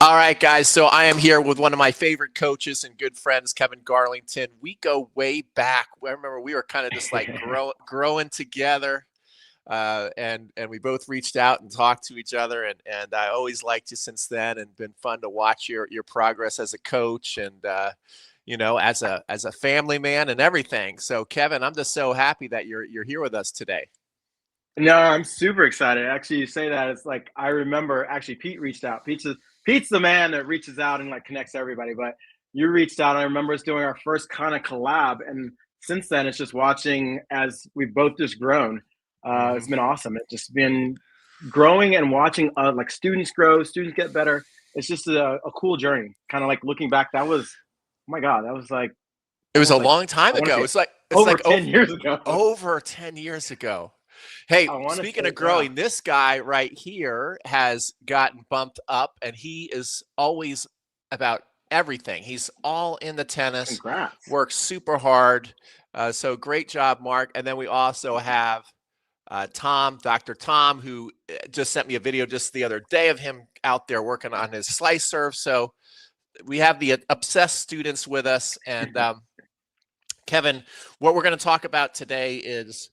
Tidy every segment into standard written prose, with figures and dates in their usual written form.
All right, guys. So I am here with one of my favorite coaches and good friends, Kevin Garlington. We go way back. I remember we were kind of just like growing together, and we both reached out and talked to each other. And I always liked you since then, and been fun to watch your progress as a coach and as a family man and everything. So Kevin, I'm just so happy that you're here with us today. No, I'm super excited. Actually, you say that, it's like I remember actually Pete reached out. Pete's the man that reaches out and like connects everybody. But you reached out. I remember us doing our first kind of collab, and since then it's just watching as we've both just grown. Hmm. It's been awesome. It's just been growing and watching like students grow, students get better. It's just a cool journey. Kind of like looking back, that was, oh my God, that was like It was a almost like, long time I want to ago. say It's like over 10 years ago. over 10 years ago. Hey, I want to speaking say, of yeah. growing, this guy right here has gotten bumped up, and he is always about everything. He's all in the tennis, Congrats. works super hard. So great job, Mark. And then we also have Tom, Dr. Tom, who just sent me a video just the other day of him out there working on his slice serve. So we have the obsessed students with us. And Kevin, what we're going to talk about today is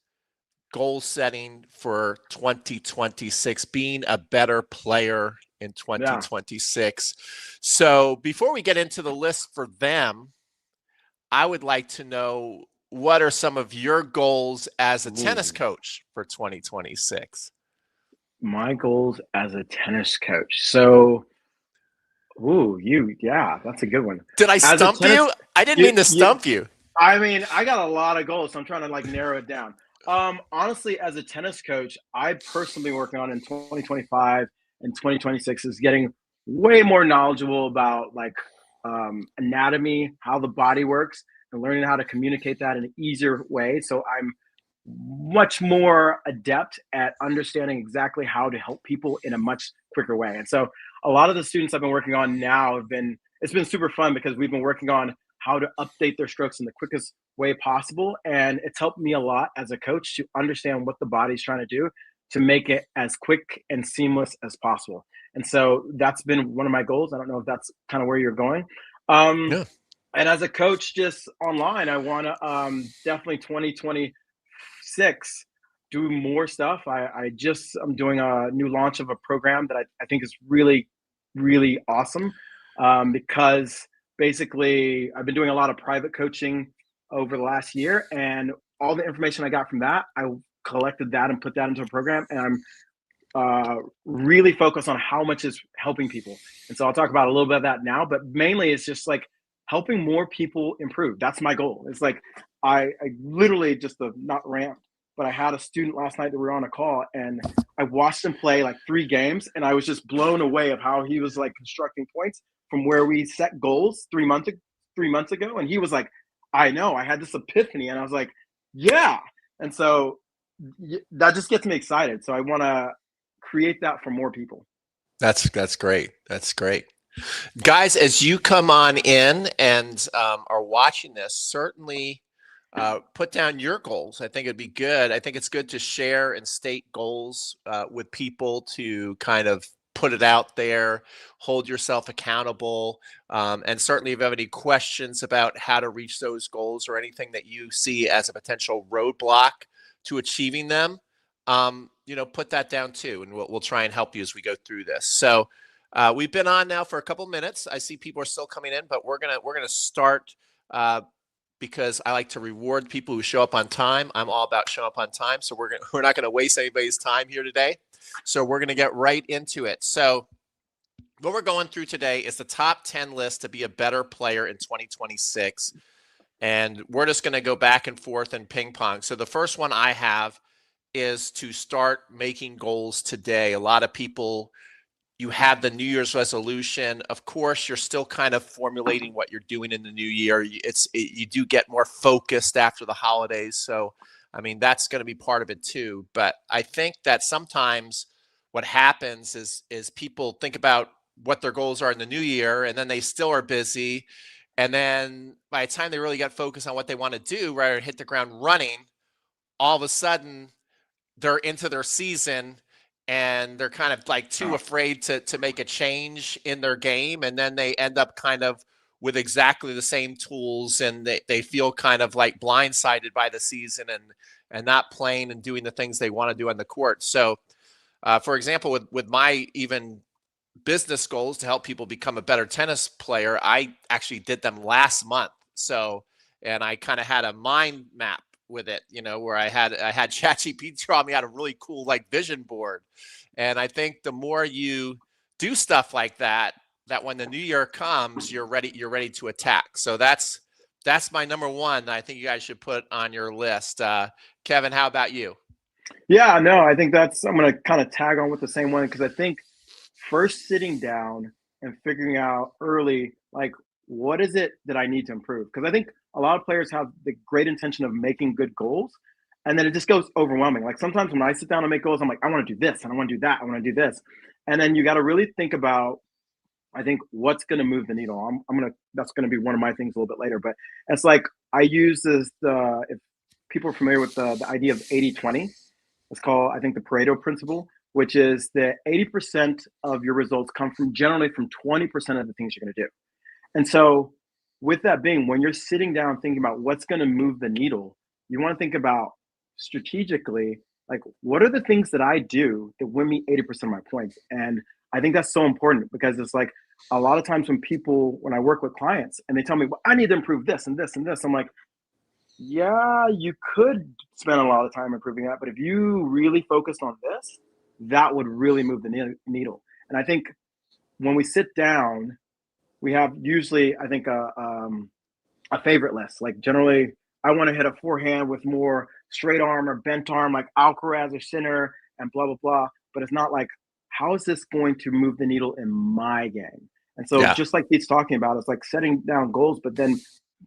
goal setting for 2026, being a better player in Yeah. 2026. So before we get into the list for them, I would like to know, what are some of your goals as a tennis Ooh. coach for 2026? My goals as a tennis coach. So, yeah, that's a good one. Did I As a stump tennis, you? I didn't you, mean to you, stump you. I mean, I got a lot of goals, so I'm trying to like narrow it down. Honestly, as a tennis coach, I personally working on in 2025 and 2026 is getting way more knowledgeable about like anatomy, how the body works, and learning how to communicate that in an easier way. So I'm much more adept at understanding exactly how to help people in a much quicker way. And so a lot of the students I've been working on now it's been super fun because we've been working on how to update their strokes in the quickest way possible. And it's helped me a lot as a coach to understand what the body's trying to do to make it as quick and seamless as possible. And so that's been one of my goals. I don't know if that's kind of where you're going. Um, Yeah. and as a coach, just online, I want to definitely 2026 do more stuff. I'm doing a new launch of a program that I think is really, really awesome because basically I've been doing a lot of private coaching over the last year, and all the information I got from that, I collected that and put that into a program, and I'm really focused on how much is helping people. And so I'll talk about a little bit of that now, but mainly it's just like helping more people improve. That's my goal. It's like I literally just the not rant, but I had a student last night that we were on a call, and I watched him play like 3 games, and I was just blown away of how he was like constructing points from where we set goals 3 months ago, and he was like, I know, I had this epiphany, and I was like, yeah. And so that just gets me excited. So I want to create that for more people. That's great. That's great. Guys, as you come on in and are watching this, certainly put down your goals. I think it'd be good. I think it's good to share and state goals with people to kind of put it out there, hold yourself accountable. And certainly, if you have any questions about how to reach those goals or anything that you see as a potential roadblock to achieving them, put that down too, and we'll try and help you as we go through this. So we've been on now for a couple minutes. I see people are still coming in, but we're gonna start because I like to reward people who show up on time. I'm all about showing up on time, so we're not gonna waste anybody's time here today. So we're gonna get right into it. So what we're going through today is the top 10 list to be a better player in 2026. And we're just going to go back and forth and ping pong. So the first one I have is to start making goals today. A lot of people, you have the New Year's resolution. Of course, you're still kind of formulating what you're doing in the new year. You do get more focused after the holidays. So, I mean, that's going to be part of it too. But I think that sometimes what happens is people think about what their goals are in the new year, and then they still are busy. And then by the time they really get focused on what they want to do, rather than hit the ground running, all of a sudden they're into their season and they're kind of like too afraid to make a change in their game. And then they end up kind of with exactly the same tools, and they feel kind of like blindsided by the season and not playing and doing the things they want to do on the court. So, for example, with my even business goals to help people become a better tennis player, I actually did them last month. So, and I kind of had a mind map with it, where I had ChatGPT draw me out a really cool like vision board. And I think the more you do stuff like that, that when the new year comes, you're ready to attack. So that's my number one. I think you guys should put on your list. Kevin, how about you? Yeah, no, I think I'm going to kind of tag on with the same one, because I think first sitting down and figuring out early, like, what is it that I need to improve? Because I think a lot of players have the great intention of making good goals, and then it just goes overwhelming. Like sometimes when I sit down and make goals, I'm like, I want to do this and I want to do that. I want to do this. And then you got to really think about, I think, what's going to move the needle. That's going to be one of my things a little bit later, but it's like, I use if people are familiar with the idea of 80-20, it's called, I think, the Pareto principle, which is that 80% of your results come generally from 20% of the things you're going to do. And so, with that being, when you're sitting down thinking about what's going to move the needle, you want to think about strategically, like, what are the things that I do that win me 80% of my points? And I think that's so important, because it's like a lot of times when I work with clients and they tell me, well, I need to improve this and this and this, I'm like, yeah, you could spend a lot of time improving that, but if you really focused on this, that would really move the needle. And I think when we sit down, we have usually, I think, a favorite list. Like generally, I want to hit a forehand with more straight arm or bent arm, like Alcaraz or Sinner, and blah blah blah. But it's not like, how is this going to move the needle in my game? And so, Yeah. just like Pete's talking about, it's like setting down goals, but then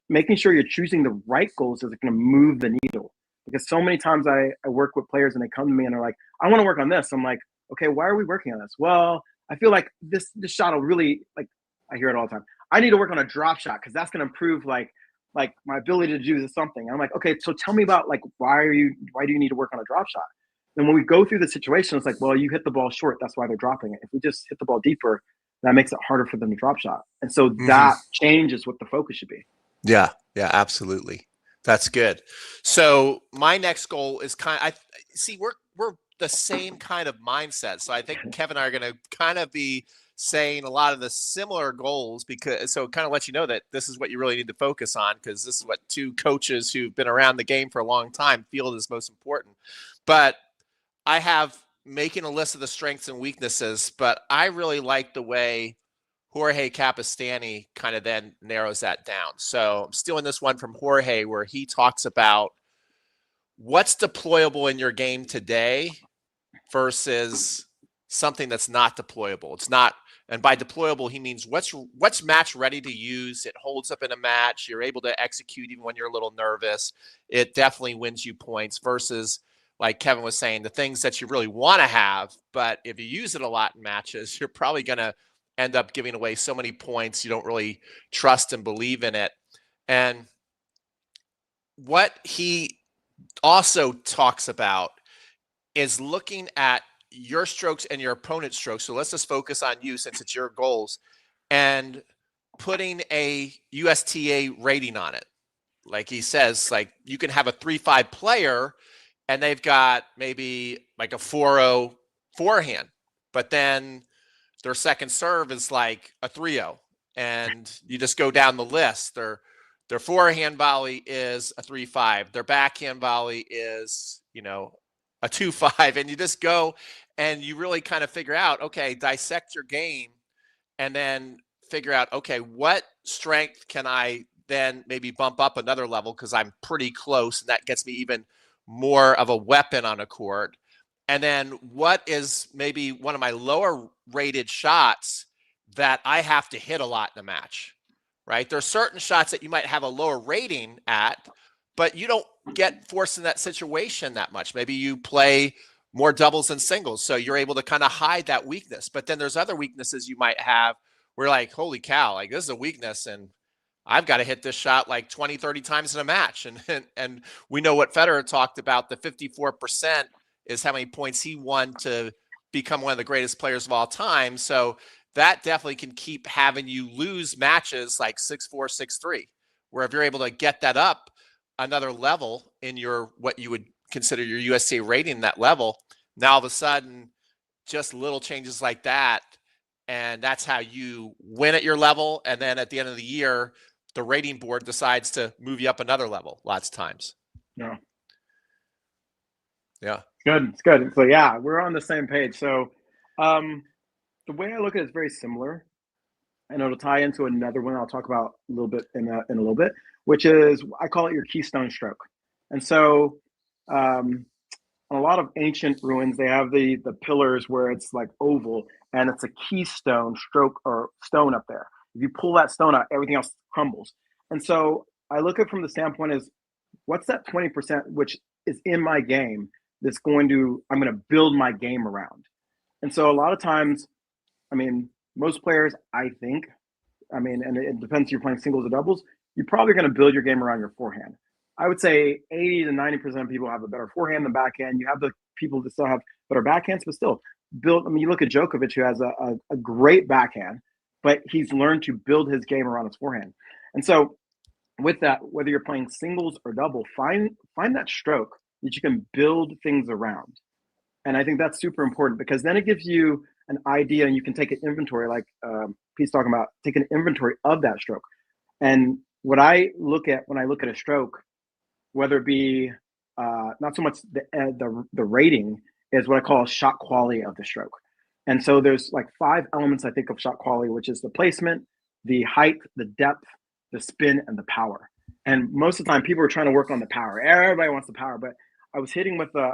making sure you're choosing the right goals that's going to move the needle. Because so many times I work with players and they come to me and they're like, I want to work on this. I'm like, okay, why are we working on this? Well, I feel like this shot will really, like, I hear it all the time, I need to work on a drop shot because that's going to improve like my ability to do something. I'm like, okay, so tell me about, like, why do you need to work on a drop shot? And when we go through the situation, it's like, well, you hit the ball short, that's why they're dropping it. If we just hit the ball deeper, that makes it harder for them to drop shot. And so that changes what the focus should be. Yeah, absolutely. That's good. So my next goal is I see we're the same kind of mindset. So I think Kevin and I are going to kind of be saying a lot of the similar goals, because so it kind of lets you know that this is what you really need to focus on, because this is what two coaches who've been around the game for a long time feel is most important. But I have making a list of the strengths and weaknesses, but I really like the way Jorge Capistani kind of then narrows that down. So I'm stealing this one from Jorge, where he talks about what's deployable in your game today versus something that's not deployable. It's not, and by deployable, he means what's match ready to use. It holds up in a match. You're able to execute even when you're a little nervous. It definitely wins you points, versus, like Kevin was saying, the things that you really want to have, but if you use it a lot in matches, you're probably going to end up giving away so many points you don't really trust and believe in it. And what he also talks about is looking at your strokes and your opponent's strokes. So let's just focus on you since it's your goals, and putting a USTA rating on it. Like he says, like you can have a 3-5 player and they've got maybe like a 4-0 forehand, but then their second serve is like a 3-0, and you just go down the list. Their forehand volley is a 3-5. Their backhand volley is, a 2-5, and you just go and you really kind of figure out, okay, dissect your game, and then figure out, okay, what strength can I then maybe bump up another level because I'm pretty close, and that gets me even more of a weapon on a court. And then what is maybe one of my lower rated shots that I have to hit a lot in a match, right? There's certain shots that you might have a lower rating at, but you don't get forced in that situation that much. Maybe you play more doubles than singles, so you're able to kind of hide that weakness. But then there's other weaknesses you might have where, like, holy cow, like this is a weakness, and I've got to hit this shot like 20, 30 times in a match. And we know what Federer talked about, the 54% is how many points he won to become one of the greatest players of all time. So that definitely can keep having you lose matches like 6-4, 6-3, where if you're able to get that up another level in your what you would consider your USTA rating, that level, now all of a sudden just little changes like that, and that's how you win at your level. And then at the end of the year, the rating board decides to move you up another level lots of times. Yeah. Yeah. Good. It's good. So yeah, we're on the same page. So the way I look at it is very similar. And it'll tie into another one I'll talk about a little bit in a little bit, which is I call it your keystone stroke. And so on a lot of ancient ruins, they have the pillars where it's like oval and it's a keystone stroke or stone up there. If you pull that stone out, everything else crumbles. And so I look at it from the standpoint is what's that 20% which is in my game that's I'm going to build my game around. And so a lot of times, I mean, most players, I think, and it depends if you're playing singles or doubles, you're probably going to build your game around your forehand. I would say 80 to 90% of people have a better forehand than backhand. You have the people that still have better backhands, but still you look at Djokovic, who has a great backhand, but he's learned to build his game around his forehand. And so with that, whether you're playing singles or double, find that stroke that you can build things around. And I think that's super important because then it gives you an idea and you can take an inventory, like Pete's talking about, take an inventory of that stroke. And what I look at when I look at a stroke, whether it be not so much the rating, is what I call shot quality of the stroke. And so there's like 5 elements I think of shot quality, which is the placement, the height, the depth, the spin, and the power. And most of the time, people are trying to work on the power. Everybody wants the power, but I was hitting with a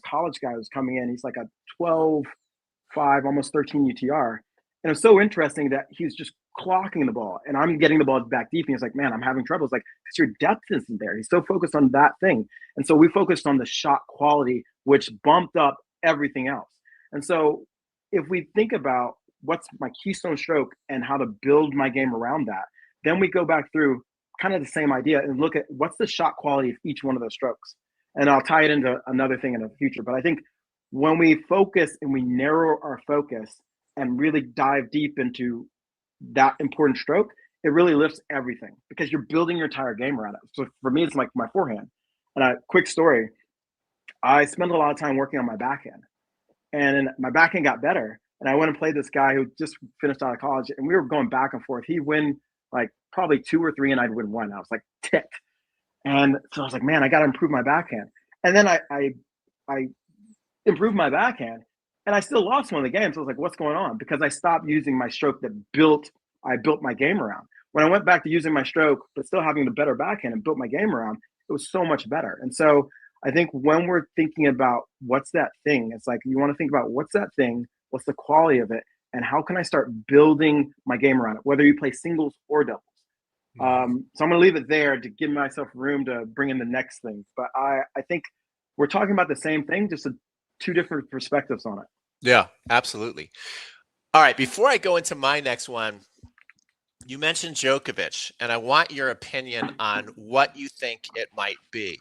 college guy who was coming in. He's like a 12.5, almost 13 UTR. And it was so interesting that he was just clocking the ball. And I'm getting the ball back deep. And he's like, man, I'm having trouble. It's like, because your depth isn't there. He's so focused on that thing. And so we focused on the shot quality, which bumped up everything else. And so if we think about what's my keystone stroke and how to build my game around that, then we go back through kind of the same idea and look at what's the shot quality of each one of those strokes. And I'll tie it into another thing in the future. But I think when we focus and we narrow our focus and really dive deep into that important stroke, it really lifts everything because you're building your entire game around it. So for me, it's like my forehand. And a quick story, I spent a lot of time working on my backhand. And my backhand got better. And I went and played this guy who just finished out of college. And we were going back and forth. He'd win like probably 2 or 3 and I'd win 1. I was like ticked. And so I was like, man, I got to improve my backhand. And then I improved my backhand and I still lost one of the games. I was like, what's going on? Because I stopped using my stroke that I built my game around. When I went back to using my stroke, but still having the better backhand and built my game around, it was so much better. And so I think when we're thinking about what's that thing, it's like you want to think about what's that thing, what's the quality of it, and how can I start building my game around it, whether you play singles or doubles. So I'm going to leave it there to give myself room to bring in the next thing. But I think we're talking about the same thing, just 2 different perspectives on it. Yeah, absolutely. All right. Before I go into my next one, you mentioned Djokovic, and I want your opinion on what you think it might be.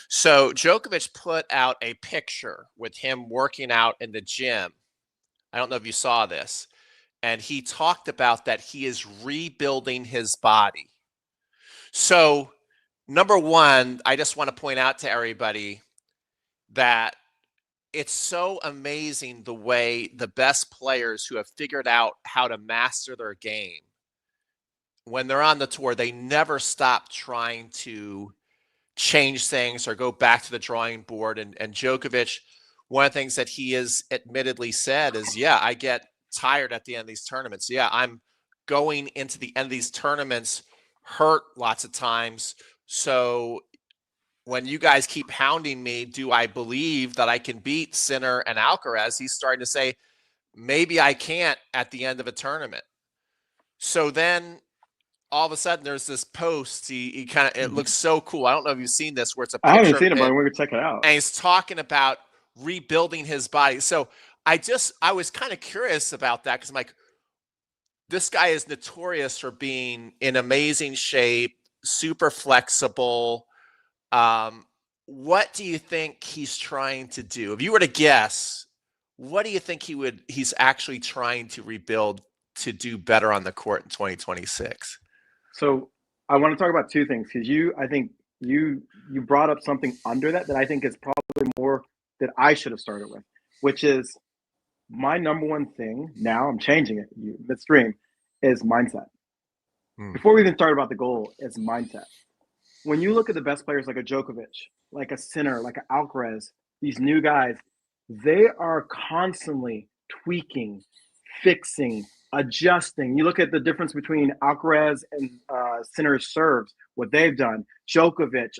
So Djokovic put out a picture with him working out in the gym. I don't know if you saw this. And he talked about that he is rebuilding his body. So, number one, I just want to point out to everybody that it's so amazing the way the best players who have figured out how to master their game, when they're on the tour, they never stop trying to change things or go back to the drawing board. And Djokovic, one of the things that he has admittedly said is, yeah, I get tired at the end of these tournaments. Yeah, I'm going into the end of these tournaments hurt lots of times. So when you guys keep hounding me, do I believe that I can beat Sinner and Alcaraz? He's starting to say, maybe I can't at the end of a tournament. So then all of a sudden there's this post. He kind of, it looks so cool. I don't know if you've seen this, where it's a picture. I haven't seen it, but we're going to check it out. And he's talking about rebuilding his body. So I was kind of curious about that because I'm like, this guy is notorious for being in amazing shape, super flexible. What do you think he's trying to do? If you were to guess, what do you think he's actually trying to rebuild to do better on the court in 2026? So I want to talk about two things because I think you brought up something under that I think is probably more that I should have started with, which is my number one thing. Now I'm changing it. Midstream is mindset. Mm. Before we even start about the goal, it's mindset. When you look at the best players like a Djokovic, like a Sinner, like an Alcaraz, these new guys, they are constantly tweaking, fixing, adjusting. You look at the difference between Alcaraz and Sinner's serves, what they've done. Djokovic,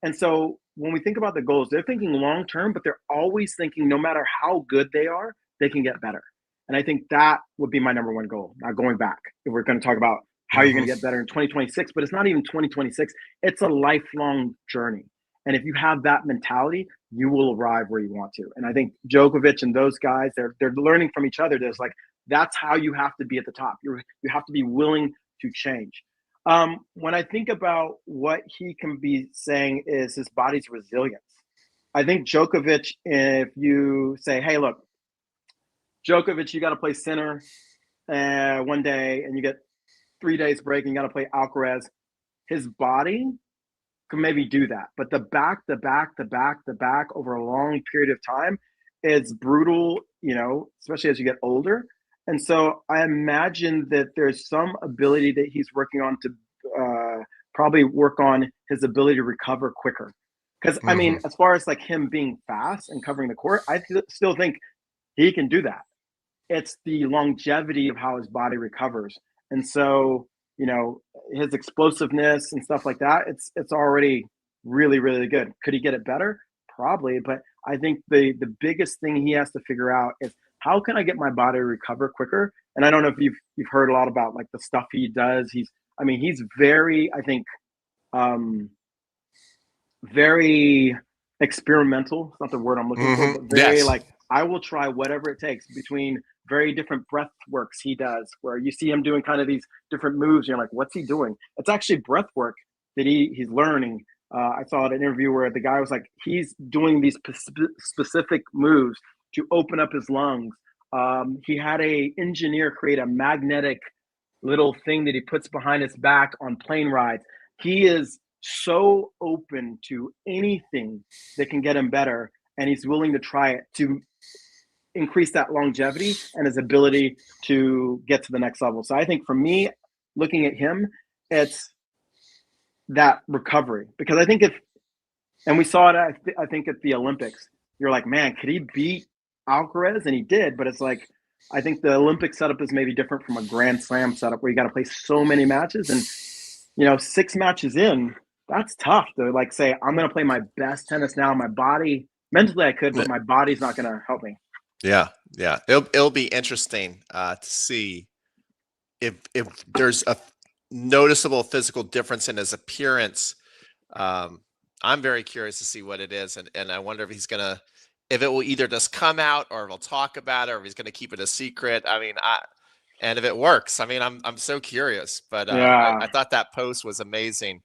and so when we think about the goals, they're thinking long term, but they're always thinking no matter how good they are, they can get better. And I think that would be my number one goal. Now going back, if we're going to talk about how you're going Mhm. to get better in 2026, but it's not even 2026. It's a lifelong journey. And if you have that mentality, you will arrive where you want to. And I think Djokovic and those guys, they're learning from each other. There's like that's how you have to be at the top. You have to be willing to change. When I think about what he can be saying is his body's resilience. I think Djokovic, if you say, hey, look, Djokovic, you got to play center one day and you get 3 days break and you got to play Alcaraz, his body can maybe do that. But the back over a long period of time is brutal, especially as you get older. And so I imagine that there's some ability that he's working on to probably work on his ability to recover quicker. Because, Mhm. as far as like him being fast and covering the court, still think he can do that. It's the longevity of how his body recovers. And so, his explosiveness and stuff like that, it's already really, really good. Could he get it better? Probably. But I think the biggest thing he has to figure out is how can I get my body to recover quicker? And I don't know if you've heard a lot about like the stuff he does. He's very, I think, um, very experimental. It's not the word I'm looking for, Mhm. but very Yes. like I will try whatever it takes between very different breath works he does, where you see him doing kind of these different moves. You're like, what's he doing? It's actually breath work that he's learning. I saw an interview where the guy was like, he's doing these specific moves to open up his lungs. He had a engineer create a magnetic little thing that he puts behind his back on plane rides. He is so open to anything that can get him better, and he's willing to try it to increase that longevity and his ability to get to the next level. So I think for me, looking at him, it's that recovery because I think and we saw it, I think at the Olympics, you're like, man, could he beat Alcaraz? And he did, but it's like, I think the Olympic setup is maybe different from a Grand Slam setup where you got to play so many matches. And 6 matches in, that's tough to like say, I'm going to play my best tennis now. My body, mentally I could, but my body's not going to help me. Yeah, yeah. It'll be interesting to see if there's a noticeable physical difference in his appearance. Um, I'm very curious to see what it is, and I wonder if it will either just come out or if he'll talk about it, or if he's gonna keep it a secret. And if it works, I'm so curious. But I Yeah. thought that post was amazing.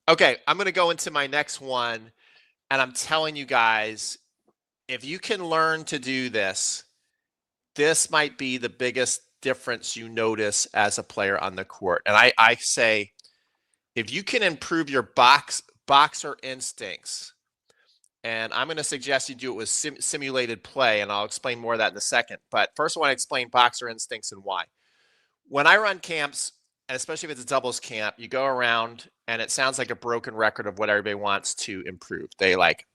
Okay, I'm gonna go into my next one, and I'm telling you guys, if you can learn to do this, this might be the biggest difference you notice as a player on the court. And I say, if you can improve your boxer instincts, and I'm going to suggest you do it with simulated play, and I'll explain more of that in a second. But first, I want to explain boxer instincts and why. When I run camps, and especially if it's a doubles camp, you go around and it sounds like a broken record of what everybody wants to improve.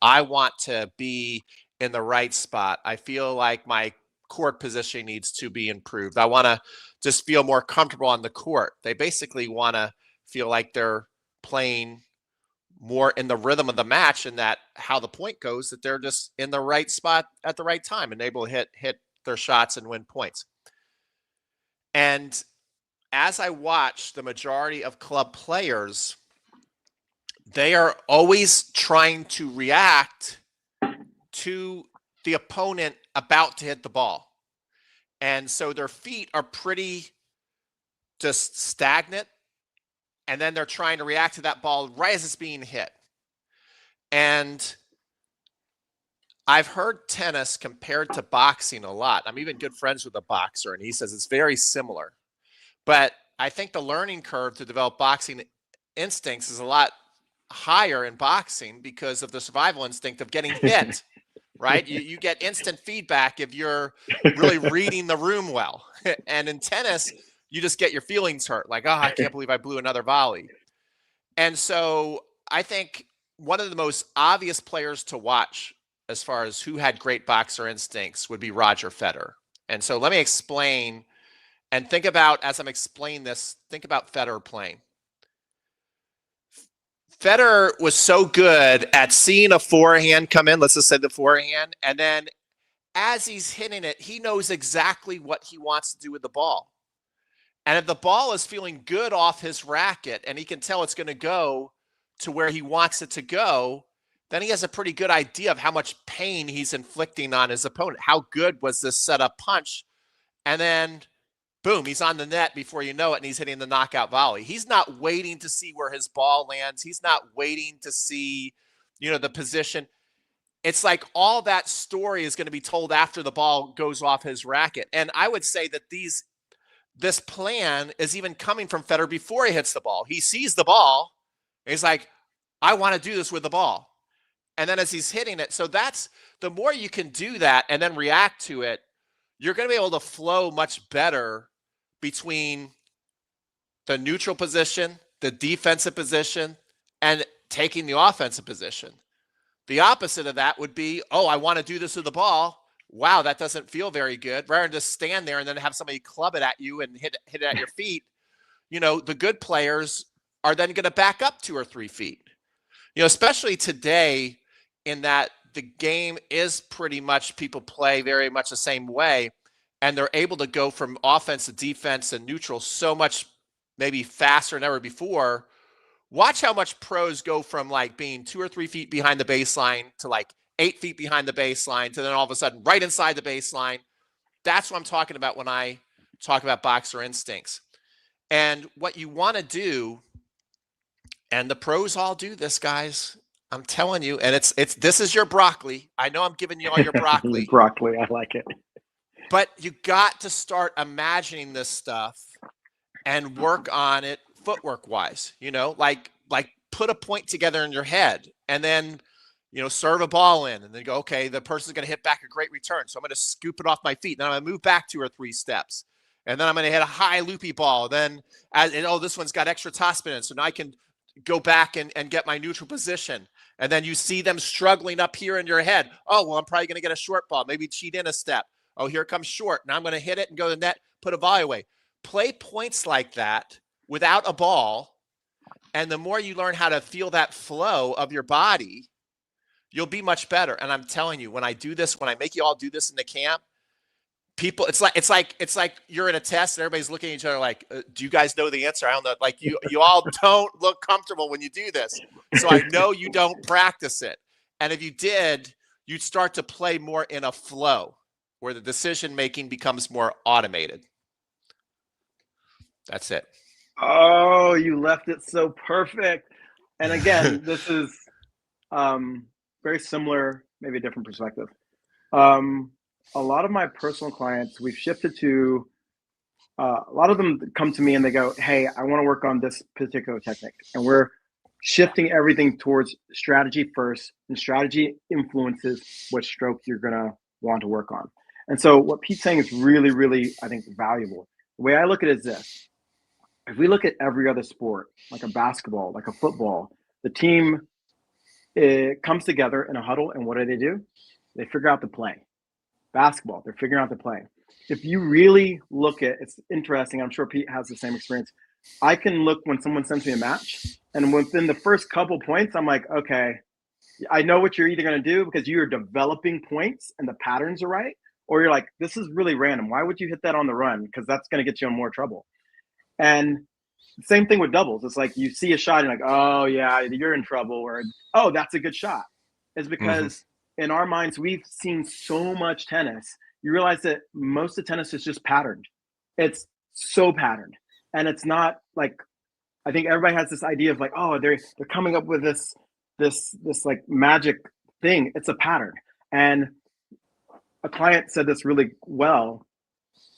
I want to be in the right spot. I feel like my court position needs to be improved. I want to just feel more comfortable on the court. They basically want to feel like they're playing more in the rhythm of the match and that how the point goes, that they're just in the right spot at the right time and able to hit their shots and win points. And as I watch the majority of club players, they are always trying to react to the opponent about to hit the ball. And so their feet are pretty just stagnant. And then they're trying to react to that ball right as it's being hit. And I've heard tennis compared to boxing a lot. I'm even good friends with a boxer, and he says it's very similar. But I think the learning curve to develop boxing instincts is a lot higher in boxing because of the survival instinct of getting hit, right? You get instant feedback if you're really reading the room well. And in tennis, you just get your feelings hurt, like, oh, I can't believe I blew another volley. And so I think one of the most obvious players to watch as far as who had great boxer instincts would be Roger Federer. And so let me explain and think about, as I'm explaining this, think about Federer playing. Federer was so good at seeing a forehand come in, let's just say the forehand, and then as he's hitting it, he knows exactly what he wants to do with the ball. And if the ball is feeling good off his racket and he can tell it's going to go to where he wants it to go, then he has a pretty good idea of how much pain he's inflicting on his opponent. How good was this setup punch? And then, boom, he's on the net before you know it, and he's hitting the knockout volley. He's not waiting to see where his ball lands. He's not waiting to see, the position. It's like all that story is going to be told after the ball goes off his racket. And I would say that this plan is even coming from Federer before he hits the ball. He sees the ball. He's like, I want to do this with the ball. And then as he's hitting it, so that's the more you can do that and then react to it, you're going to be able to flow much better between the neutral position, the defensive position, and taking the offensive position. The opposite of that would be, oh, I want to do this with the ball. Wow, that doesn't feel very good. Rather than just stand there and then have somebody club it at you and hit it at your feet, the good players are then going to back up 2 or 3 feet. Especially today, in that the game is pretty much, people play very much the same way, and they're able to go from offense to defense and neutral so much maybe faster than ever before. Watch how much pros go from like being 2 or 3 feet behind the baseline to like 8 feet behind the baseline to then all of a sudden right inside the baseline. That's what I'm talking about when I talk about boxer instincts. And what you want to do, and the pros all do this, guys, I'm telling you, and it's this is your broccoli. I know I'm giving you all your broccoli. Broccoli, I like it. But you got to start imagining this stuff and work on it footwork wise, like put a point together in your head and then, serve a ball in and then go, okay, the person's going to hit back a great return. So I'm going to scoop it off my feet. Then I'm going to move back 2 or 3 steps. And then I'm going to hit a high loopy ball. Then, this one's got extra topspin in. So now I can go back and get my neutral position. And then you see them struggling up here in your head. Oh, well, I'm probably going to get a short ball, maybe cheat in a step. Oh, here comes short. Now I'm going to hit it and go to the net, put a volley away. Play points like that without a ball. And the more you learn how to feel that flow of your body, you'll be much better. And I'm telling you, when I do this, when I make you all do this in the camp, people, it's like you're in a test and everybody's looking at each other like, do you guys know the answer? I don't know. Like you all don't look comfortable when you do this. So I know you don't practice it. And if you did, you'd start to play more in a flow where the decision-making becomes more automated. That's it. Oh, you left it so perfect. And again, this is very similar, maybe a different perspective. A lot of my personal clients, we've shifted to, a lot of them come to me and they go, hey, I want to work on this particular technique. And we're shifting everything towards strategy first, and strategy influences what stroke you're going to want to work on. And so what Pete's saying is really, really, I think, valuable. The way I look at it is this. If we look at every other sport, like a basketball, like a football, the team, it comes together in a huddle, and what do? They figure out the play. Basketball, they're figuring out the play. If you really look at, it's interesting, I'm sure Pete has the same experience. I can look when someone sends me a match, and within the first couple points, I'm like, okay, I know what you're either going to do because you're developing points and the patterns are right, or you're like, this is really random. Why would you hit that on the run? Because that's going to get you in more trouble. And same thing with doubles. It's like you see a shot and like, oh yeah, you're in trouble, or oh, that's a good shot. It's because in our minds, we've seen so much tennis. You realize that most of tennis is just patterned. It's so patterned. And it's not like, I think everybody has this idea of like, oh, they're coming up with this like magic thing. It's a pattern. And a client said this really well,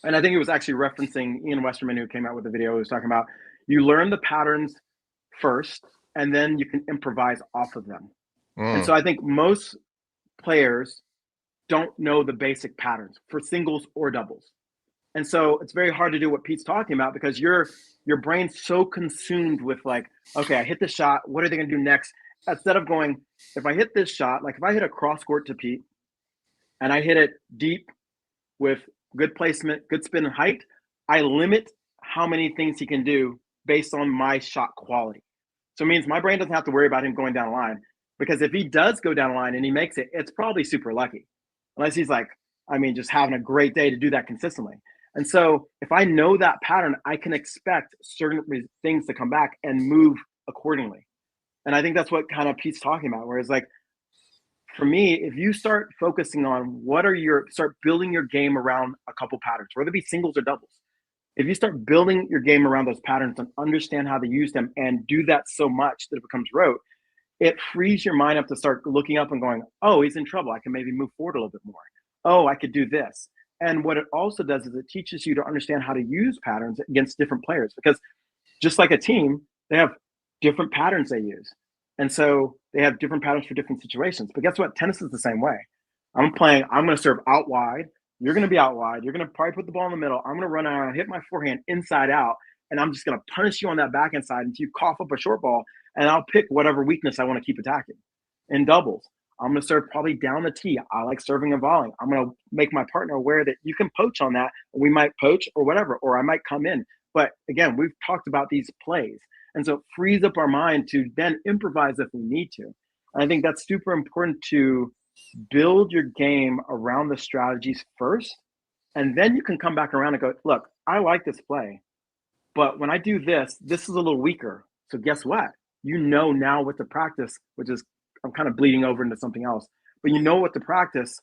and I think it was actually referencing Ian Westerman, who came out with the video. He was talking about you learn the patterns first, and then you can improvise off of them. And so I think most players don't know the basic patterns for singles or doubles. And so it's very hard to do what Pete's talking about because your brain's so consumed with like, okay, I hit the shot. What are they going to do next? Instead of going, if I hit this shot, like if I hit a cross court to Pete and I hit it deep with good placement, good spin and height, I limit how many things he can do based on my shot quality. So it means my brain doesn't have to worry about him going down the line, because if he does go down the line and he makes it, it's probably super lucky. Unless he's like, I mean, just having a great day to do that consistently. And so if I know that pattern, I can expect certain things to come back and move accordingly. And I think that's what kind of Pete's talking about, where it's like, for me, if you start focusing on start building your game around a couple patterns, whether it be singles or doubles. If you start building your game around those patterns and understand how to use them and do that so much that it becomes rote, it frees your mind up to start looking up and going, oh, he's in trouble. I can maybe move forward a little bit more. Oh, I could do this. And what it also does is it teaches you to understand how to use patterns against different players, because just like a team, they have different patterns they use. And so they have different patterns for different situations. But guess what? Tennis is the same way. I'm going to serve out wide. You're going to be out wide. You're going to probably put the ball in the middle. I'm going to run out and hit my forehand inside out. And I'm just going to punish you on that backhand side until you cough up a short ball. And I'll pick whatever weakness I want to keep attacking. In doubles, I'm going to serve probably down the tee. I like serving and volleying. I'm going to make my partner aware that you can poach on that. We might poach or whatever, or I might come in. But again, we've talked about these plays. And so it frees up our mind to then improvise if we need to. And I think that's super important, to build your game around the strategies first. And then you can come back around and go, look, I like this play, but when I do this, this is a little weaker. So guess what? You know now what to practice, which is, I'm kind of bleeding over into something else, but you know what to practice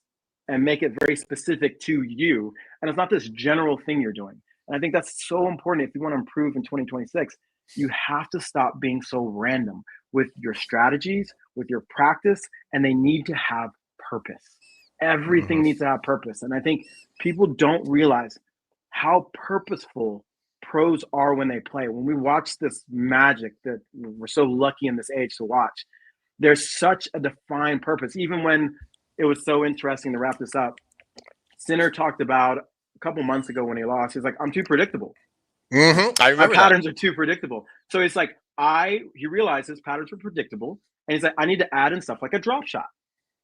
and make it very specific to you. And it's not this general thing you're doing. And I think that's so important. If you want to improve in 2026, you have to stop being so random with your strategies, with your practice, and they need to have purpose. Everything needs to have purpose. And I think people don't realize how purposeful pros are when they play. When we watch this magic that we're so lucky in this age to watch, there's such a defined purpose. Even when it was so interesting, to wrap this up, Sinner talked about a couple months ago when he lost, he's like, I'm too predictable. I remember My patterns are too predictable. So it's like, he realized his patterns were predictable. And he's like, I need to add in stuff like a drop shot.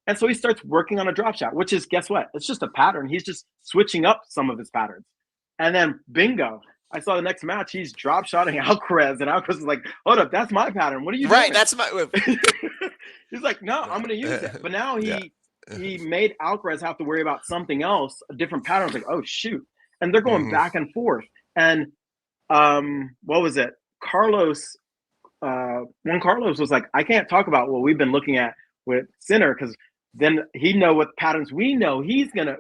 And so he starts working on a drop shot, which is, guess what? It's just a pattern. He's just switching up some of his patterns. And then bingo, I saw the next match, he's drop shotting Alcaraz. And Alcaraz is like, hold up, that's my pattern. What are you doing? Right, that's my He's like, no, I'm going to use it. But now he made Alcaraz have to worry about something else, a different pattern. I was like, oh, shoot. And they're going back and forth. And what was it? Carlos, when Carlos was like, I can't talk about what we've been looking at with Sinner, because then he know what patterns we know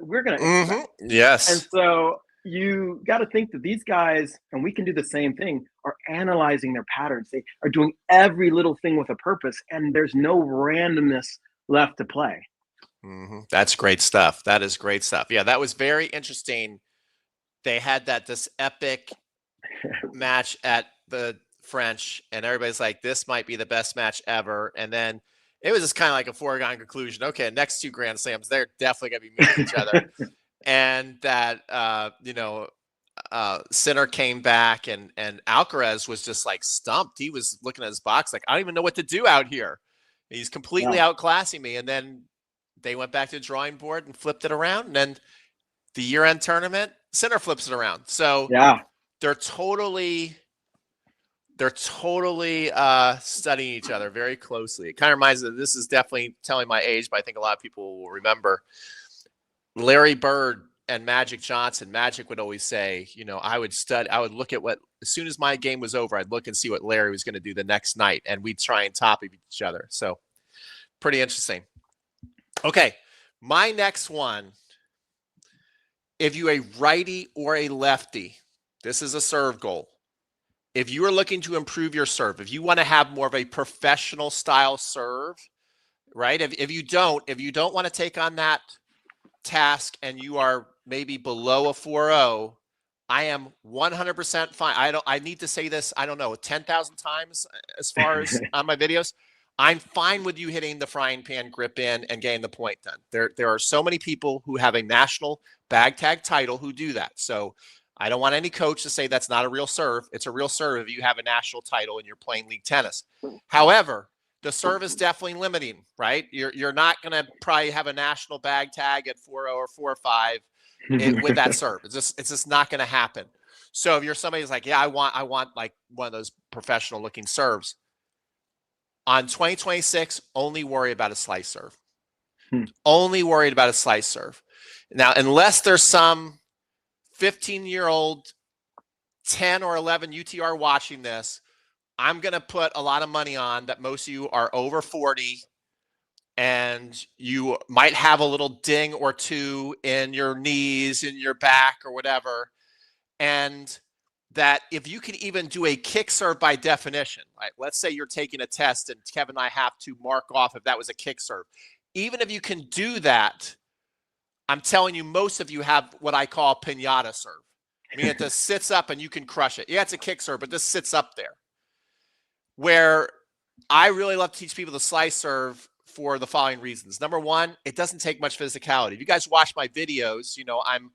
we're gonna yes. And so you got to think that these guys, and we can do the same thing, are analyzing their patterns. They are doing every little thing with a purpose, and there's no randomness left to play. That's great stuff. That is great stuff. Yeah, that was very interesting. They had this epic match at the French, and everybody's like, this might be the best match ever. And then it was just kind of like a foregone conclusion. Okay, next two Grand Slams, they're definitely going to be meeting each other. And that, Sinner came back, and Alcaraz was just like stumped. He was looking at his box like, I don't even know what to do out here. He's completely outclassing me. And then they went back to the drawing board and flipped it around. And then the year-end tournament, Sinner flips it around. So they're totally studying each other very closely. It kind of reminds me, this is definitely telling my age, but I think a lot of people will remember Larry Bird and Magic Johnson. Magic would always say, I would look at as soon as my game was over, I'd look and see what Larry was going to do the next night, and we'd try and top each other. So pretty interesting. Okay, my next one, if you a righty or a lefty, this is a serve goal. If you are looking to improve your serve, if you want to have more of a professional style serve, right? If you don't want to take on that task and you are maybe below a 4.0, I am 100% fine. I need to say this, I don't know, 10,000 times as far as on my videos. I'm fine with you hitting the frying pan grip in and getting the point done. There are so many people who have a national bag tag title who do that. So I don't want any coach to say that's not a real serve. It's a real serve if you have a national title and you're playing league tennis. However, the serve is definitely limiting, right? You're not going to probably have a national bag tag at 4.0 or 4.5 with that serve. It's just not going to happen. So if you're somebody who's like, yeah, I want like one of those professional looking serves. On 2026, only worry about a slice serve. Only worried about a slice serve. Now, unless there's some 15-year-old 10 or 11 UTR watching this, I'm going to put a lot of money on that most of you are over 40 and you might have a little ding or two in your knees, in your back or whatever. And that if you can even do a kick serve by definition, right? Let's say you're taking a test and Kevin and I have to mark off if that was a kick serve. Even if you can do that, I'm telling you, most of you have what I call a pinata serve. I mean, it just sits up and you can crush it. Yeah, it's a kick serve, but this sits up there. Where I really love to teach people the slice serve for the following reasons. Number one, it doesn't take much physicality. If you guys watch my videos, you know, I'm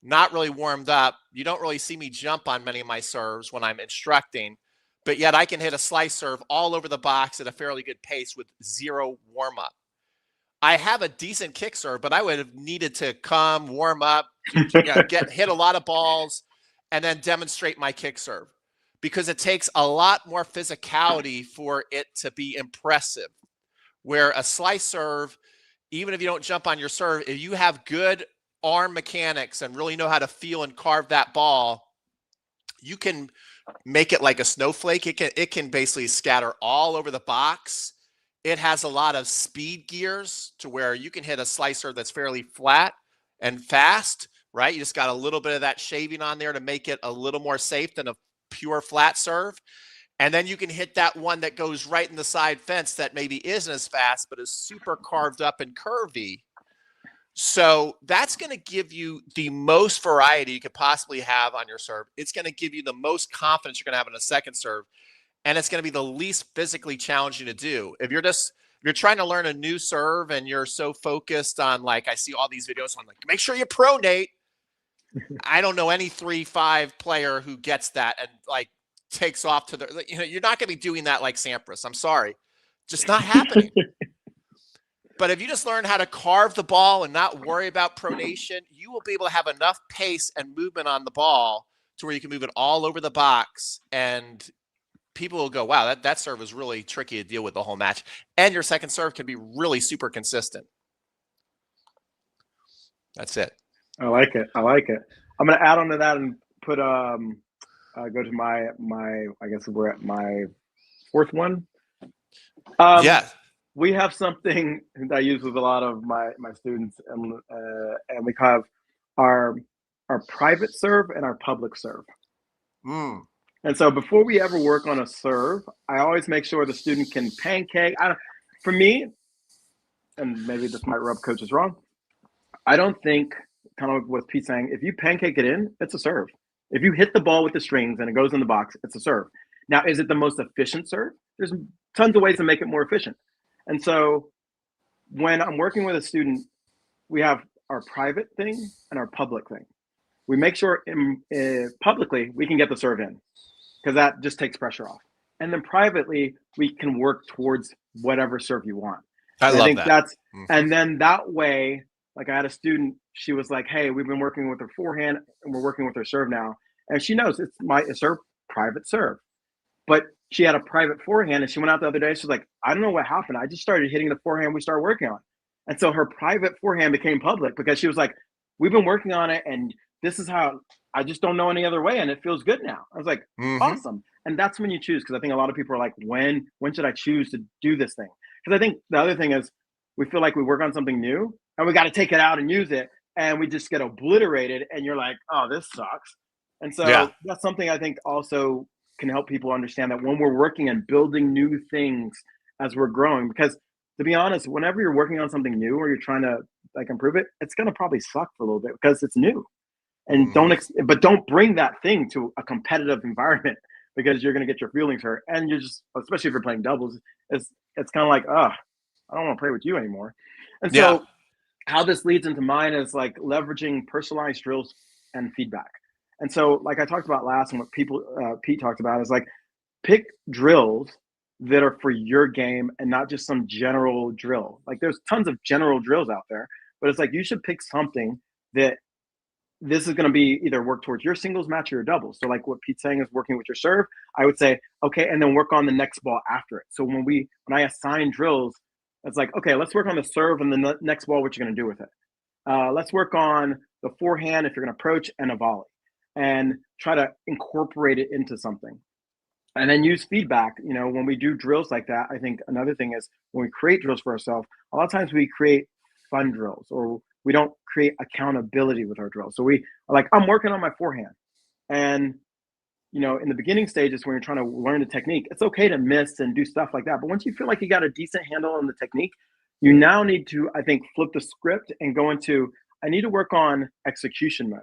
not really warmed up. You don't really see me jump on many of my serves when I'm instructing, but yet I can hit a slice serve all over the box at a fairly good pace with zero warm up. I have a decent kick serve, but I would have needed to come warm up, hit a lot of balls, and then demonstrate my kick serve because it takes a lot more physicality for it to be impressive. Where a slice serve, even if you don't jump on your serve, if you have good arm mechanics and really know how to feel and carve that ball, you can make it like a snowflake. It can basically scatter all over the box. It has a lot of speed gears to where you can hit a slicer that's fairly flat and fast, right? You just got a little bit of that shaving on there to make it a little more safe than a pure flat serve. And then you can hit that one that goes right in the side fence that maybe isn't as fast, but is super carved up and curvy. So that's going to give you the most variety you could possibly have on your serve. It's going to give you the most confidence you're going to have in a second serve. And it's going to be the least physically challenging to do. If you're trying to learn a new serve and you're so focused on, like, I see all these videos on, like, make sure you pronate. I don't know any 3-5 player who gets that and like takes off to the, you know, you're not going to be doing that like Sampras. I'm sorry. Just not happening. But if you just learn how to carve the ball and not worry about pronation, you will be able to have enough pace and movement on the ball to where you can move it all over the box. And people will go, wow, that serve is really tricky to deal with the whole match. And your second serve can be really super consistent. That's it. I like it. I like it. I'm going to add on to that and put, go to my, I guess we're at my fourth one. Yeah. We have something that I use with a lot of my students, and we have our private serve and our public serve. And so before we ever work on a serve, I always make sure the student can pancake. For me, and maybe this might rub coaches wrong, I don't think, kind of what Pete's saying, if you pancake it in, it's a serve. If you hit the ball with the strings and it goes in the box, it's a serve. Now, is it the most efficient serve? There's tons of ways to make it more efficient. And so when I'm working with a student, we have our private thing and our public thing. We make sure publicly we can get the serve in because that just takes pressure off. And then privately, we can work towards whatever serve you want. I think that's, and then that way, like I had a student, she was like, hey, we've been working with her forehand and we're working with her serve now. And she knows it's her private serve. But she had a private forehand and she went out the other day. She's like, I don't know what happened. I just started hitting the forehand we started working on. And so her private forehand became public because she was like, we've been working on it and this is how, I just don't know any other way and it feels good now. I was like, awesome. And that's when you choose, because I think a lot of people are like, when should I choose to do this thing? Because I think the other thing is we feel like we work on something new and we got to take it out and use it and we just get obliterated and you're like, oh, this sucks. And so that's something I think also can help people understand that when we're working and building new things as we're growing, because to be honest, whenever you're working on something new or you're trying to like improve it, it's gonna probably suck for a little bit because it's new. And Mhm. but don't bring that thing to a competitive environment because you're gonna get your feelings hurt. And you're just, especially if you're playing doubles, it's kind of like, oh, I don't want to play with you anymore. And Yeah. so how this leads into mine is like leveraging personalized drills and feedback. And so, like I talked about last, and what Pete talked about is like pick drills that are for your game and not just some general drill. Like there's tons of general drills out there, but it's like you should pick something that this is going to be either work towards your singles match or your doubles. So like what Pete's saying is working with your serve, I would say, okay, and then work on the next ball after it. So when I assign drills, it's like, okay, let's work on the serve and the next ball, what you're going to do with it. Let's work on the forehand if you're going to approach and a volley, and try to incorporate it into something. And then use feedback. You know, when we do drills like that, I think another thing is when we create drills for ourselves, a lot of times we create fun drills, or we don't create accountability with our drills. So we are like, I'm working on my forehand. And, you know, in the beginning stages when you're trying to learn the technique, it's okay to miss and do stuff like that. But once you feel like you got a decent handle on the technique, you now need to, I think, flip the script and go into, I need to work on execution mode,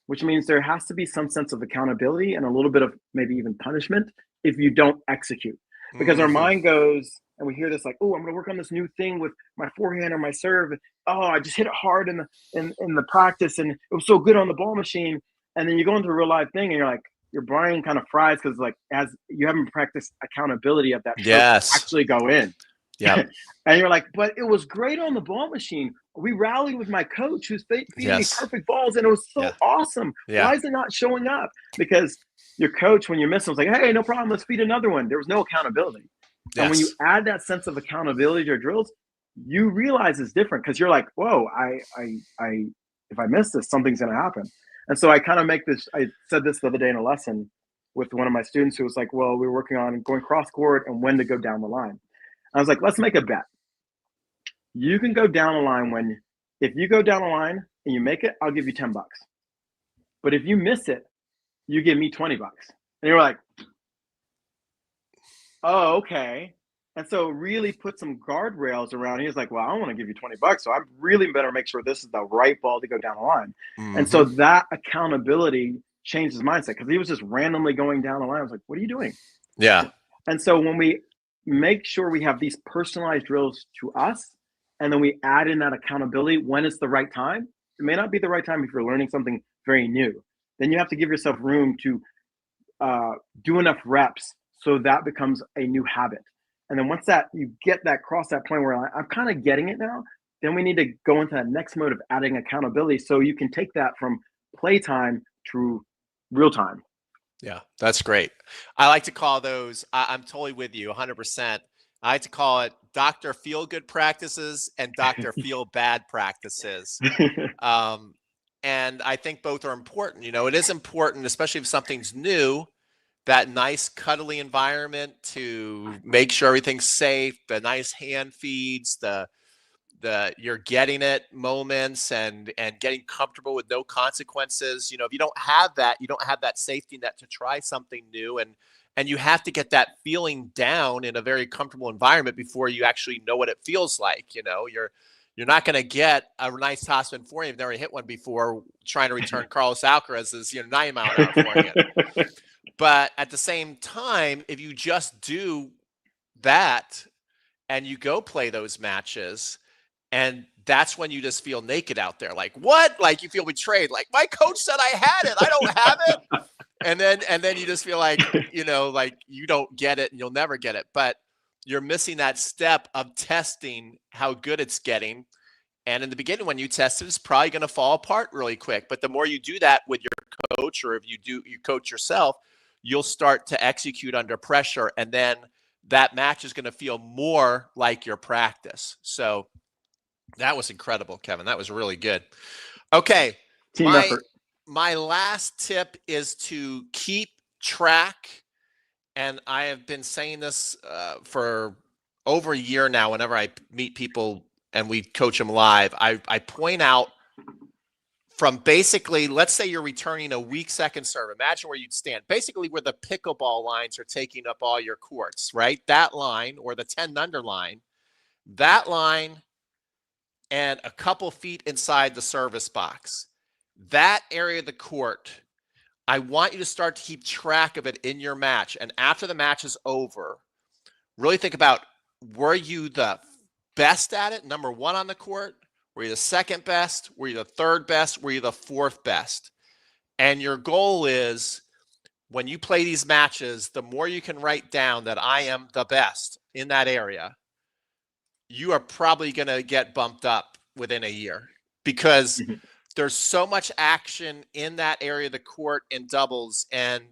which means there has to be some sense of accountability and a little bit of maybe even punishment if you don't execute. Because our Mhm. mind goes, and we hear this like, oh, I'm going to work on this new thing with my forehand or my serve. Oh, I just hit it hard in the practice, and it was so good on the ball machine. And then you go into a real life thing, and you're like, your brain kind of fries because like as you haven't practiced accountability of that stroke to Yes. actually go in. Yep. And you're like, but it was great on the ball machine. We rallied with my coach who's feeding me Yes. perfect balls, and it was so Yeah. awesome. Yeah. Why is it not showing up? Because your coach, when you miss him, was like, hey, no problem, let's feed another one. There was no accountability. And when you Yes. add that sense of accountability to your drills, you realize it's different because you're like, whoa, if I miss this, something's going to happen. And so I kind of make this, I said this the other day in a lesson with one of my students who was like, well, we were working on going cross court and when to go down the line. I was like, let's make a bet. You can go down the line when, if you go down the line and you make it, I'll give you $10. But if you miss it, you give me $20. And you're like, oh, okay. And so really put some guardrails around. He was like, well, I want to give you $20. So I really better make sure this is the right ball to go down the line. And so Mhm. that accountability changed his mindset because he was just randomly going down the line. I was like, what are you doing? Yeah. And so when we make sure we have these personalized drills to us, and then we add in that accountability when it's the right time, it may not be the right time if you're learning something very new. Then you have to give yourself room to uh, do enough reps so that becomes a new habit. And then once that you get that cross that point where I'm kind of getting it now, then we need to go into that next mode of adding accountability so you can take that from playtime to real time. Yeah, that's great. I like to call those, I'm totally with you 100%. I like to call it Dr. Feel Good practices and Dr. Feel Bad practices. Um, and I think both are important. You know, it is important, especially if something's new, that nice cuddly environment to make sure everything's safe, the nice hand feeds, the you're getting it moments and getting comfortable with no consequences. You know, if you don't have that, you don't have that safety net to try something new, and you have to get that feeling down in a very comfortable environment before you actually know what it feels like. You know, you're not going to get a nice topspin forehand. You've never hit one before, trying to return Carlos Alcaraz's 90-mile-an-hour forehand. But at the same time, if you just do that and you go play those matches, and that's when you just feel naked out there. Like, what? Like you feel betrayed. Like my coach said I had it. I don't have it. And then you just feel like, like you don't get it and you'll never get it. But you're missing that step of testing how good it's getting. And in the beginning, when you test it, it's probably going to fall apart really quick. But the more you do that with your coach, or if you coach yourself, you'll start to execute under pressure. And then that match is going to feel more like your practice. So that was incredible, Kevin. That was really good. Okay. Team My effort. my last tip is to keep track, and I have been saying this for over a year now. Whenever I meet people and we coach them live, I point out from basically, let's say you're returning a weak second serve. Imagine where you'd stand, basically where the pickleball lines are taking up all your courts, right? That line, or the 10 under line. that line and a couple feet inside the service box. That area of the court, I want you to start to keep track of it in your match. And after the match is over, really think about, were you the best at it, number one on the court? Were you the second best? Were you the third best? Were you the fourth best? And your goal is, when you play these matches, the more you can write down that I am the best in that area, you are probably going to get bumped up within a year, because there's so much action in that area of the court in doubles. And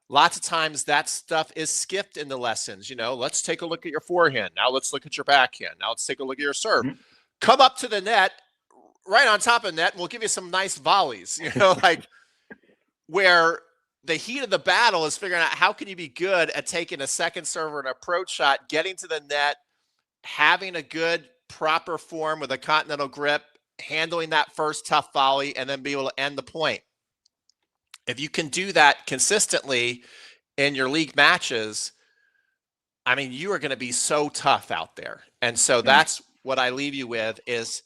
lots of times that stuff is skipped in the lessons. Let's take a look at your forehand. Now let's look at your backhand. Now let's take a look at your serve. Come up to the net, right on top of the net, and we'll give you some nice volleys, like where the heat of the battle is figuring out how can you be good at taking a second serve or an approach shot, getting to the net, having a good proper form with a continental grip, handling that first tough volley, and then be able to end the point. If you can do that consistently in your league matches, I mean, you are going to be so tough out there. And so that's what I leave you with, is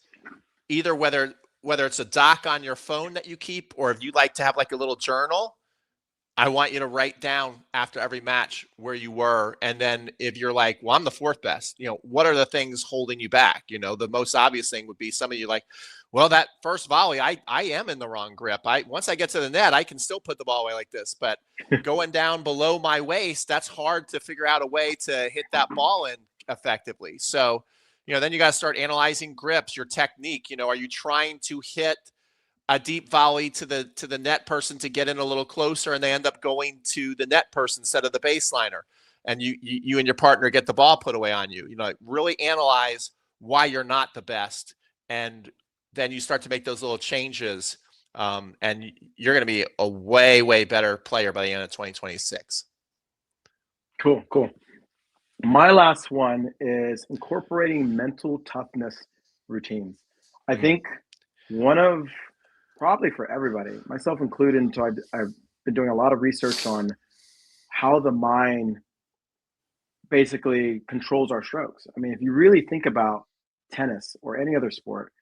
either whether it's a doc on your phone that you keep, or if you like to have like a little journal, I want you to write down after every match where you were. And then if you're like, well, I'm the fourth best, what are the things holding you back? The most obvious thing would be some of you like, well, that first volley, I am in the wrong grip. Once I get to the net, I can still put the ball away like this, but going down below my waist, that's hard to figure out a way to hit that ball in effectively. So, then you got to start analyzing grips, your technique. Are you trying to hit a deep volley to the net person to get in a little closer, and they end up going to the net person instead of the baseliner, and you and your partner get the ball put away on you? Really analyze why you're not the best, and then you start to make those little changes, and you're going to be a way better player by the end of 2026. Cool. My last one is incorporating mental toughness routines. I think one of, probably for everybody, myself included, so I've been doing a lot of research on how the mind basically controls our strokes. I mean, if you really think about tennis or any other sport,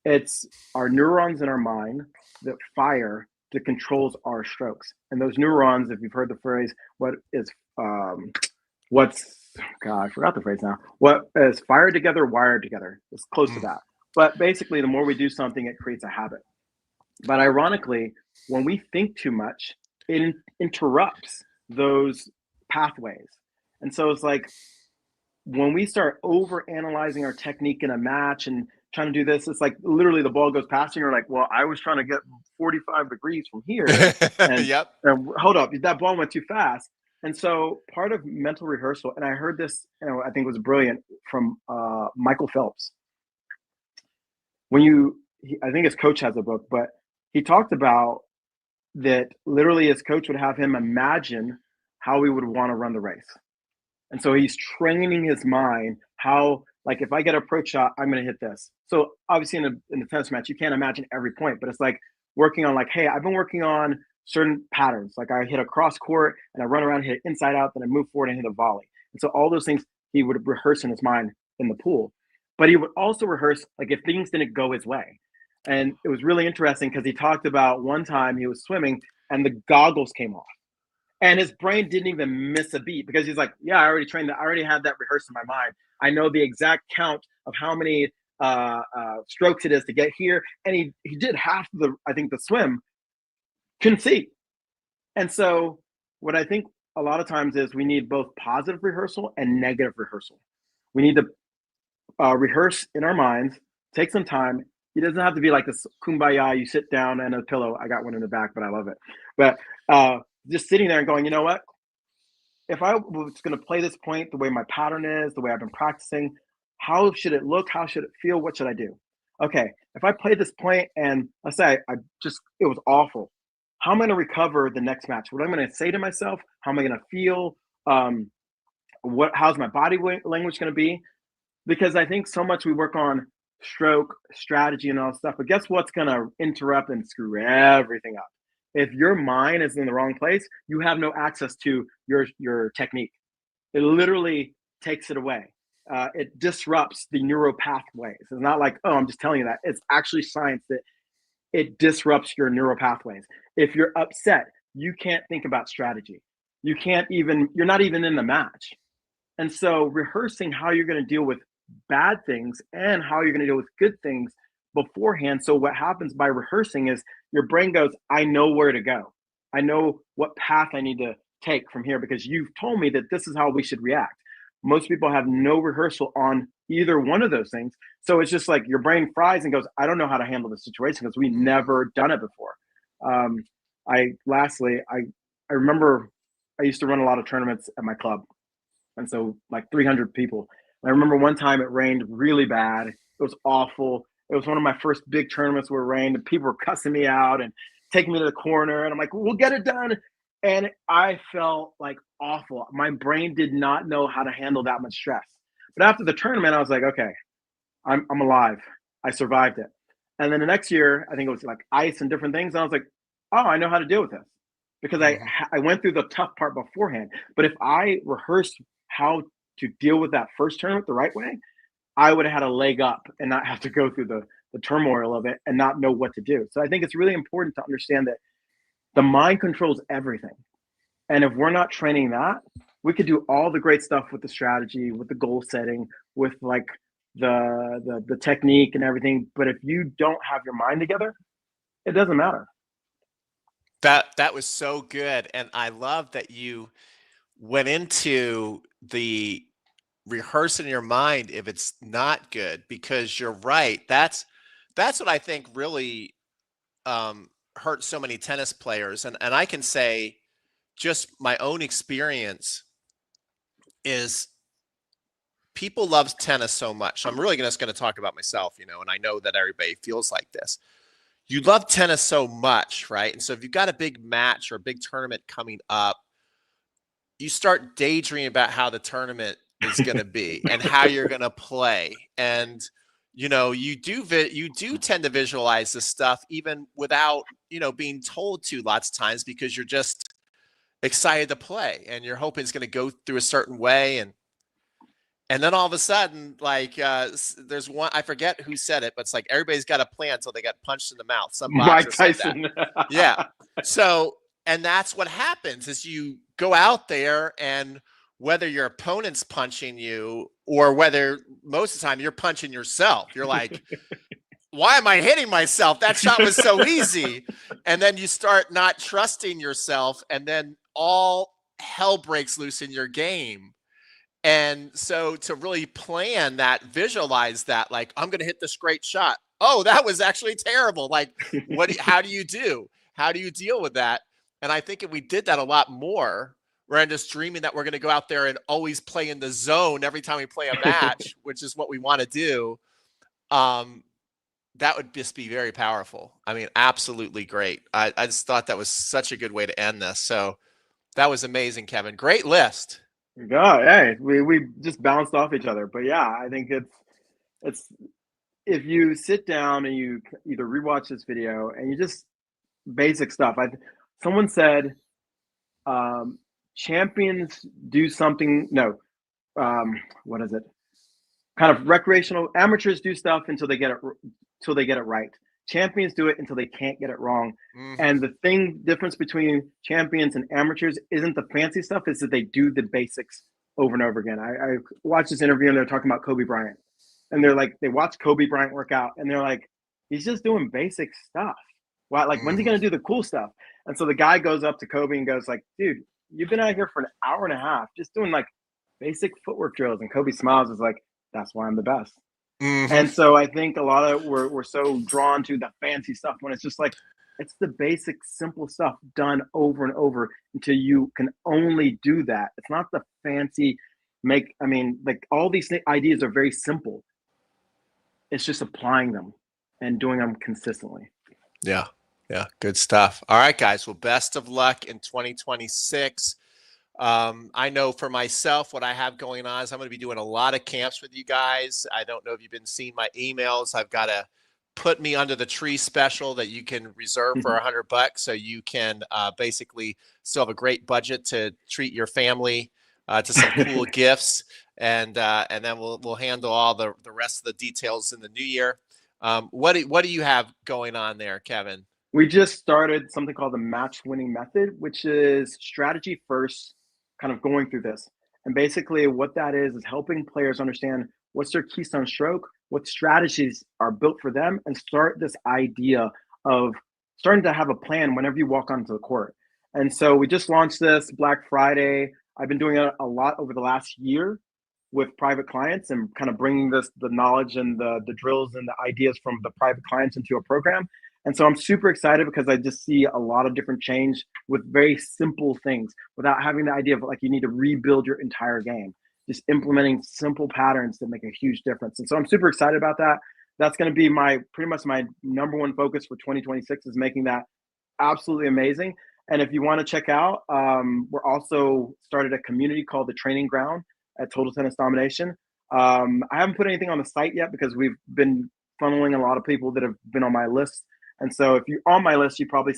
it's our neurons in our mind that fire that controls our strokes. And those neurons, if you've heard the phrase, I forgot the phrase now. What is fired together, wired together? It's close to that. But basically, the more we do something, it creates a habit. But ironically, when we think too much, it interrupts those pathways. And so it's like, when we start over analyzing our technique in a match and trying to do this, it's like literally the ball goes past and you're like, well, I was trying to get 45 degrees from here. And, Yep. And hold up, that ball went too fast. And so part of mental rehearsal, and I heard this, I think it was brilliant, from Michael Phelps. I think his coach has a book, but he talked about that literally his coach would have him imagine how he would want to run the race. And so he's training his mind how, like, if I get an approach shot, I'm going to hit this. So obviously in the tennis match, you can't imagine every point, but it's like working on, like, hey, I've been working on certain patterns. Like I hit a cross court and I run around, hit it inside out, then I move forward and hit a volley. And so all those things he would rehearse in his mind in the pool. But he would also rehearse, like, if things didn't go his way. And it was really interesting because he talked about one time he was swimming and the goggles came off. And his brain didn't even miss a beat because he's like, yeah, I already trained that. I already had that rehearsed in my mind. I know the exact count of how many strokes it is to get here. And he did half the swim, couldn't see. And so what I think a lot of times is we need both positive rehearsal and negative rehearsal. We need to rehearse in our minds, take some time. It doesn't have to be like this kumbaya, you sit down and a pillow. I got one in the back, but I love it. But just sitting there and going, you know what? If I was going to play this point the way my pattern is, the way I've been practicing, how should it look? How should it feel? What should I do? Okay, if I play this point and let's say it was awful, how am I going to recover the next match? What am I going to say to myself? How am I going to feel? How's my body language going to be? Because I think so much we work on stroke, strategy, and all stuff, but guess what's going to interrupt and screw everything up? If your mind is in the wrong place, you have no access to your technique. It literally takes it away. it disrupts the neural pathways. It's not like, oh, I'm just telling you that. It's actually science that it disrupts your neural pathways. If you're upset, you can't think about strategy. You're not even in the match. And so rehearsing how you're going to deal with bad things and how you're going to deal with good things beforehand. So what happens by rehearsing is your brain goes, I know where to go. I know what path I need to take from here because you've told me that this is how we should react. Most people have no rehearsal on either one of those things. So it's just like your brain fries and goes, I don't know how to handle the situation because we never done it before. Um, I remember I used to run a lot of tournaments at my club. And so like 300 people. And I remember one time it rained really bad. It was awful. It was one of my first big tournaments where it rained and people were cussing me out and taking me to the corner. And I'm like, we'll get it done. And I felt like awful. My brain did not know how to handle that much stress. But after the tournament, I was like, okay, I'm alive. I survived it. And then the next year, I think it was like ice and different things. And I was like, oh, I know how to deal with this because I went through the tough part beforehand. But if I rehearsed how to deal with that first tournament the right way, I would have had a leg up and not have to go through the turmoil of it and not know what to do. So I think it's really important to understand that the mind controls everything. And if we're not training that, we could do all the great stuff with the strategy, with the goal setting, with like the technique and everything. But if you don't have your mind together, it doesn't matter. That was so good, and I love that you went into the rehearse in your mind if it's not good, because you're right. That's what I think really hurts so many tennis players. And I can say just my own experience is people love tennis so much. I'm really just going to talk about myself, and I know that everybody feels like this. You love tennis so much, right? And so if you've got a big match or a big tournament coming up, you start daydreaming about how the tournament is going to be and how you're going to play. And, you do tend to visualize this stuff even without, being told to lots of times, because you're just excited to play and you're hoping it's going to go through a certain way. And then all of a sudden, like, there's one, I forget who said it, but it's like everybody's got a plan until they got punched in the mouth. Some boxer Mike said that. Tyson. Yeah. So, and that's what happens is you go out there, and whether your opponent's punching you or whether most of the time you're punching yourself, you're like, why am I hitting myself? That shot was so easy. And then you start not trusting yourself, and then all hell breaks loose in your game. And so to really plan that, visualize that, like, I'm going to hit this great shot. Oh, that was actually terrible. Like, how do you do? How do you deal with that? And I think if we did that a lot more, rather than just dreaming that we're going to go out there and always play in the zone every time we play a match, which is what we want to do, that would just be very powerful. I mean, absolutely great. I just thought that was such a good way to end this. So that was amazing, Kevin. Great list. God, hey, we just bounced off each other. But yeah, I think it's if you sit down and you either rewatch this video and you just basic stuff. Someone said champions do something. No, what is it? Kind of recreational. Amateurs do stuff until they get it right. Champions do it until they can't get it wrong. Mm-hmm. And the difference between champions and amateurs isn't the fancy stuff, is that they do the basics over and over again. I watched this interview and they're talking about Kobe Bryant. And they're like, they watch Kobe Bryant work out and they're like, he's just doing basic stuff. Wow, like, when's he going to do the cool stuff? And so the guy goes up to Kobe and goes like, dude, you've been out here for an hour and a half just doing like basic footwork drills. And Kobe smiles, is like, that's why I'm the best. Mm-hmm. And so I think a lot of we're so drawn to the fancy stuff when it's just like, it's the basic, simple stuff done over and over until you can only do that. It's not the fancy like all these ideas are very simple. It's just applying them and doing them consistently. Yeah. Yeah. Good stuff. All right, guys. Well, best of luck in 2026. I know for myself, what I have going on is I'm going to be doing a lot of camps with you guys. I don't know if you've been seeing my emails. I've got a put me under the tree special that you can reserve for $100. So you can basically still have a great budget to treat your family to some cool gifts, and then we'll handle all the rest of the details in the new year. What do you have going on there, Kevin? We just started something called the match winning method, which is strategy first, kind of going through this. And basically, what that is helping players understand what's their keystone stroke, what strategies are built for them, and start this idea of starting to have a plan whenever you walk onto the court. And so we just launched this Black Friday. I've been doing it a lot over the last year with private clients and kind of bringing the knowledge and the drills and the ideas from the private clients into a program. And so I'm super excited because I just see a lot of different change with very simple things without having the idea of like you need to rebuild your entire game. Just implementing simple patterns that make a huge difference. And so I'm super excited about that. That's going to be my pretty much my number one focus for 2026 is making that absolutely amazing. And if you want to check out, we're also started a community called the Training Ground at Total Tennis Domination. I haven't put anything on the site yet because we've been funneling a lot of people that have been on my list. And so if you're on my list, you've probably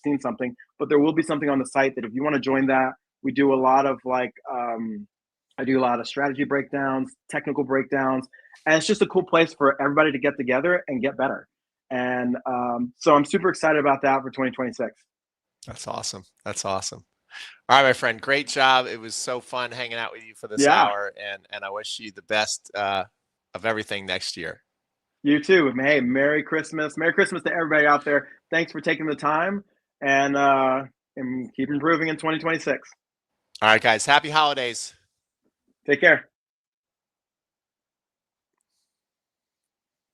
seen something, but there will be something on the site that if you want to join that, we do a lot of I do a lot of strategy breakdowns, technical breakdowns, and it's just a cool place for everybody to get together and get better. And so I'm super excited about that for 2026. That's awesome. That's awesome. All right, my friend. Great job. It was so fun hanging out with you for this Yeah, hour, and I wish you the best of everything next year. you too. Hey, Merry Christmas. Merry Christmas to everybody out there. Thanks for taking the time and keep improving in 2026. All right, guys. Happy holidays. Take care.